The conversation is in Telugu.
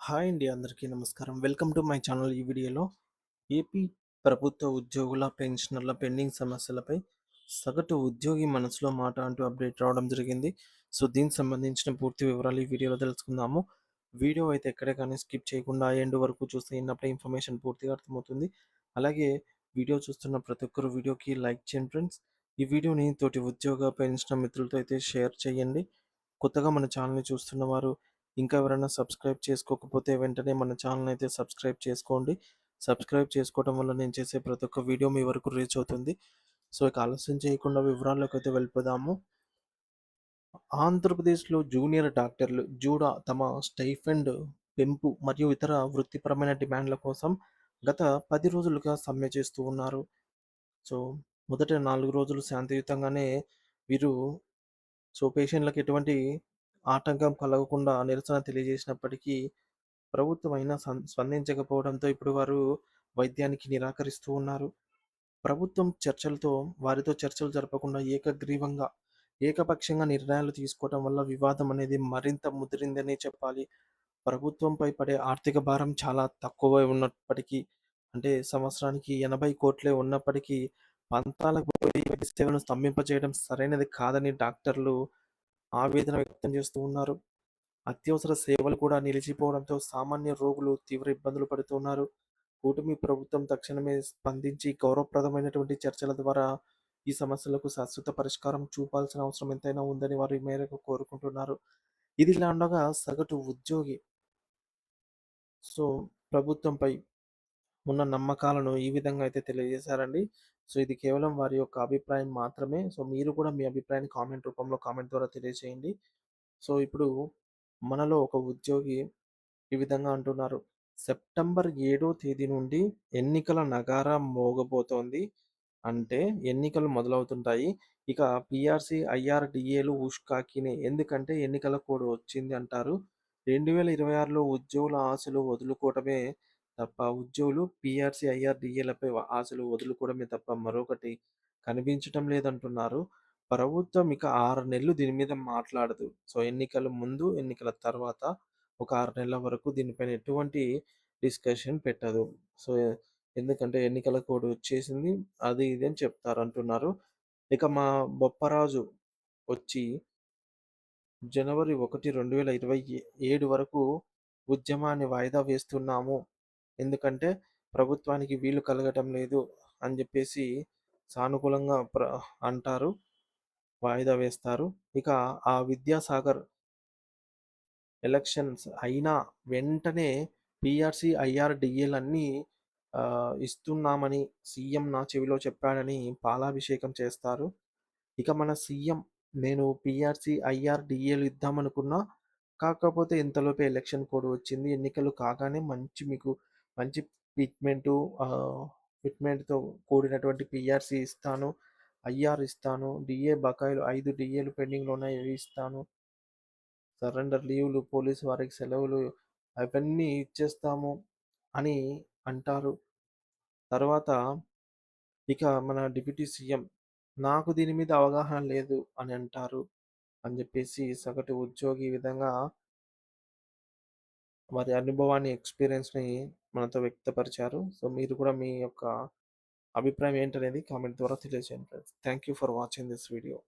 హాయ్ అండి, అందరికీ నమస్కారం. Welcome to my channel. ఈ వీడియోలో ఏపీ ప్రభుత్వ ఉద్యోగుల పెన్షనర్ల పెండింగ్ సమస్యలపై సగటు ఉద్యోగి మనసులో మాట అంటూ అప్డేట్ రావడం జరిగింది. సో దీనికి సంబంధించిన పూర్తి వివరాలు ఈ వీడియోలో తెలుసుకుందాము. వీడియో అయితే ఎక్కడే కానీ స్కిప్ చేయకుండా ఎండ్ వరకు చూస్తే ఇన్నప్పుడే ఇన్ఫర్మేషన్ పూర్తిగా అర్థమవుతుంది. అలాగే వీడియో చూస్తున్న ప్రతి ఒక్కరు వీడియోకి లైక్ చేయండి ఫ్రెండ్స్. ఈ వీడియోని తోటి ఉద్యోగ పెన్షనర్ మిత్రులతో అయితే షేర్ చేయండి. కొత్తగా మన ఛానల్ని చూస్తున్న వారు ఇంకా ఎవరైనా సబ్స్క్రైబ్ చేసుకోకపోతే వెంటనే మన ఛానల్ అయితే సబ్స్క్రైబ్ చేసుకోండి. సబ్స్క్రైబ్ చేసుకోవడం వల్ల నేను చేసే ప్రతి ఒక్క వీడియో మీ వరకు రీచ్ అవుతుంది. సో ఇక ఆలస్యం చేయకుండా వివరాల్లోకి అయితే వెళ్ళిపోదాము. ఆంధ్రప్రదేశ్లో జూనియర్ డాక్టర్లు జూడా తమ స్టైఫండ్ పెంపు మరియు ఇతర వృత్తిపరమైన డిమాండ్ల కోసం గత 10 రోజులుగా సమ్మె చేస్తూ ఉన్నారు. సో మొదట 4 రోజులు శాంతియుతంగానే వీరు పేషెంట్‌లకి ఎటువంటి ఆటంకం కలగకుండా నిరసన తెలియజేసినప్పటికీ ప్రభుత్వం అయినా స్పందించకపోవడంతో ఇప్పుడు వారు వైద్యానికి నిరాకరిస్తూ ఉన్నారు. ప్రభుత్వం వారితో చర్చలు జరపకుండా ఏకపక్షంగా నిర్ణయాలు తీసుకోవడం వల్ల వివాదం అనేది మరింత ముదిరిందనే చెప్పాలి. ప్రభుత్వంపై పడే ఆర్థిక భారం చాలా తక్కువే ఉన్నప్పటికీ, అంటే సంవత్సరానికి 80 కోట్లే ఉన్నప్పటికీ పంతాలకు పోయి వైద్య సేవలను స్తంభింపజేయడం సరైనది కాదని డాక్టర్లు ఆవేదన వ్యక్తం చేస్తూ ఉన్నారు. అత్యవసర సేవలు కూడా నిలిచిపోవడంతో సామాన్య రోగులు తీవ్ర ఇబ్బందులు పడుతున్నారు. కూటమి ప్రభుత్వం తక్షణమే స్పందించి గౌరవప్రదమైనటువంటి చర్చల ద్వారా ఈ సమస్యలకు శాశ్వత పరిష్కారం చూపాల్సిన అవసరం ఎంతైనా ఉందని వారు ఈ మేరకు కోరుకుంటున్నారు. ఇదిలా ఉండగా సగటు ఉద్యోగి సో ప్రభుత్వంపై ఉన్న నమ్మకాలను ఈ విధంగా అయితే తెలియజేశారండి. సో ఇది కేవలం వారి యొక్క అభిప్రాయం మాత్రమే. సో మీరు కూడా మీ అభిప్రాయాన్ని కామెంట్ రూపంలో కామెంట్ ద్వారా తెలియజేయండి. సో ఇప్పుడు మనలో ఒక ఉద్యోగి ఈ విధంగా అంటున్నారు. సెప్టెంబర్ 7వ తేదీ నుండి ఎన్నికల నగారా మోగబోతోంది. అంటే ఎన్నికలు మొదలవుతుంటాయి. ఇక పీఆర్సీ, ఐఆర్‌డీఏలు ఉష్కాకినే. ఎందుకంటే ఎన్నికల కోడ్ వచ్చింది అంటారు. 2026లో ఉద్యోగుల ఆశలు వదులుకోవటమే తప్ప ఉద్యోగులు పీఆర్సీ, ఐఆర్‌డీఏలపై ఆశలు వదులుకోవడమే తప్ప మరొకటి కనిపించటం లేదంటున్నారు. ప్రభుత్వం ఇక 6 నెలలు దీని మీద మాట్లాడదు. సో ఎన్నికల ముందు, ఎన్నికల తర్వాత ఒక 6 నెలల వరకు దీనిపైన ఎటువంటి డిస్కషన్ పెట్టదు. సో ఎందుకంటే ఎన్నికల కోడ్ వచ్చేసింది. అది ఇది అని చెప్తారంటున్నారు. ఇక మా బొప్పరాజు వచ్చి జనవరి 1, 2027 వరకు ఉద్యమాన్ని వాయిదా వేస్తున్నాము. ఎందుకంటే ప్రభుత్వానికి వీలు కలగటం లేదు అని జెప్పేసి సానుకూలంగా అంటారు. వాయిదా వేస్తారు. ఇక ఆ విద్యాసాగర్ ఎలక్షన్స్ అయినా వెంటనే పీఆర్సీ, ఐఆర్‌డీఏలన్నీ ఇస్తున్నామని సీఎం నా చెవిలో చెప్పాడని పాలాభిషేకం చేస్తారు. ఇక మన సీఎం నేను పీఆర్సీ, ఐఆర్‌డీఏలు ఇద్దామనుకున్నా. కాకపోతే ఇంతలోపే ఎలక్షన్ కోడ్ వచ్చింది. ఎన్నికలు కాగానే మీకు మంచి ఫిట్‌మెంటు ఫిట్‌మెంట్‌తో కూడినటువంటి పీఆర్సీ ఇస్తాను. ఐఆర్ ఇస్తాను. డీఏ బకాయిలు 5 డీఏలు పెండింగ్‌లో ఉన్నాయి. అవి ఇస్తాను. సరెండర్ లీవ్‌లు, పోలీసు వారికి సెలవులు అవన్నీ ఇచ్చేస్తాము అని అంటారు. తర్వాత ఇక మన డిప్యూటీ సీఎం నాకు దీని మీద అవగాహన లేదు అని అంటారు. అని జెప్పేసి సగటు ఉద్యోగి ఈ విధంగా వారి అనుభవాన్ని, ఎక్స్‌పీరియన్స్‌ని మనతో వ్యక్తపరిచారు. సో మీరు కూడా మీ యొక్క అభిప్రాయం ఏంటనేది కామెంట్ ద్వారా తెలియజేయండి friends. Thank you for watching this video.